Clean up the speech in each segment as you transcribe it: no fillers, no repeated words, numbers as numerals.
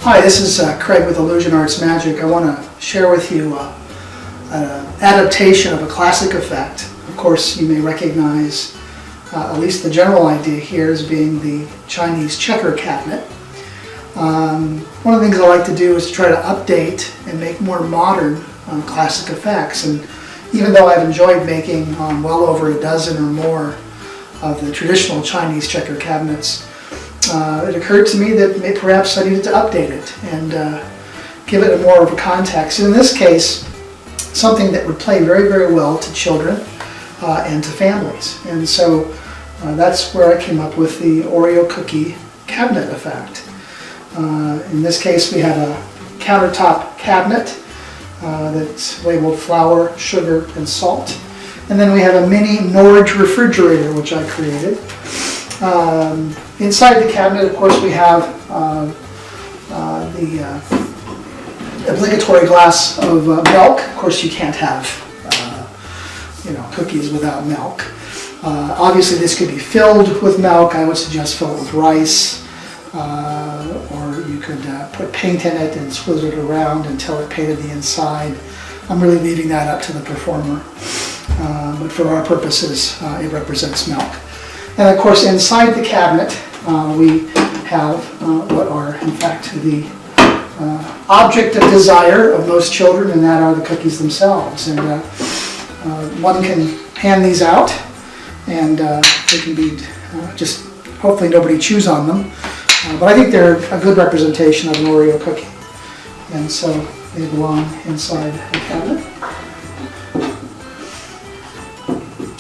Hi, this is Craig with Illusion Arts Magic. I want to share with you an adaptation of a classic effect. Of course, you may recognize at least the general idea here as being the Chinese checker cabinet. One of the things I like to do is to try to update and make more modern classic effects. And even though I've enjoyed making well over a dozen or more of the traditional Chinese checker cabinets, it occurred to me that perhaps I needed to update it and give it more of a context. And in this case, something that would play very, very well to children and to families. And so that's where I came up with the Oreo cookie cabinet effect. In this case, we have a countertop cabinet that's labeled flour, sugar, and salt. And then we have a mini Norwich refrigerator, which I created. Inside the cabinet, of course, we have the obligatory glass of milk. Of course, you can't have cookies without milk. Obviously, this could be filled with milk. I would suggest fill it with rice, or you could put paint in it and squiz it around until it painted the inside. I'm really leaving that up to the performer, but for our purposes, it represents milk. And of course, inside the cabinet, we have what are, in fact, the object of desire of most children, and that are the cookies themselves. And one can hand these out, and they can be just, hopefully nobody chews on them. But I think they're a good representation of an Oreo cookie. And so they belong inside the cabinet.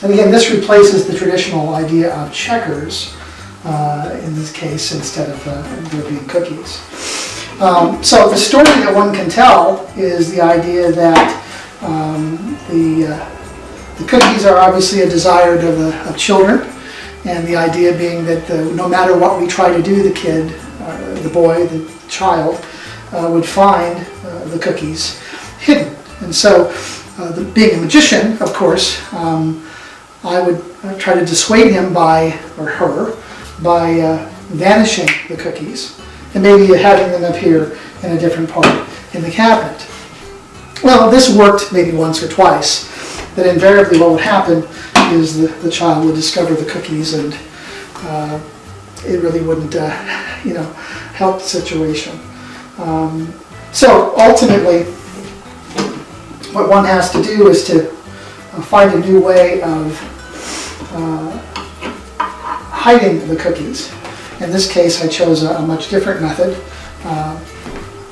And again, this replaces the traditional idea of checkers in this case, instead of there being cookies. So the story that one can tell is the idea that the cookies are obviously a desire of children, and the idea being that no matter what we try to do, the kid, the boy, the child, would find the cookies hidden. And so, being a magician, of course, I would try to dissuade him or her by vanishing the cookies and maybe having them appear in a different part in the cabinet. Well, this worked maybe once or twice, but invariably what would happen is the child would discover the cookies, and it really wouldn't help the situation. So ultimately, what one has to do is to find a new way of hiding the cookies. In this case, I chose a much different method.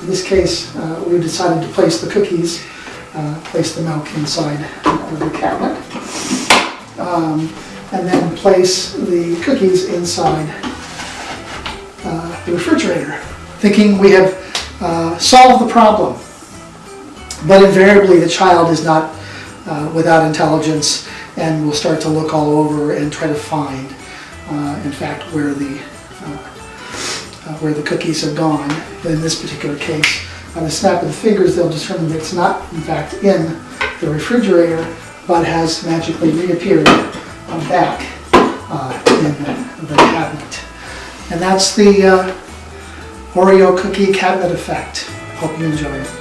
In this case, we decided to place the cookies, place the milk inside the cabinet, and then place the cookies inside the refrigerator, thinking we have solved the problem. But invariably, the child is not without intelligence, and will start to look all over and try to find, in fact, where the cookies have gone. In this particular case, on the snap of the fingers, they'll determine that it's not, in fact, in the refrigerator, but has magically reappeared back in the cabinet. And that's the Oreo cookie cabinet effect. Hope you enjoy it.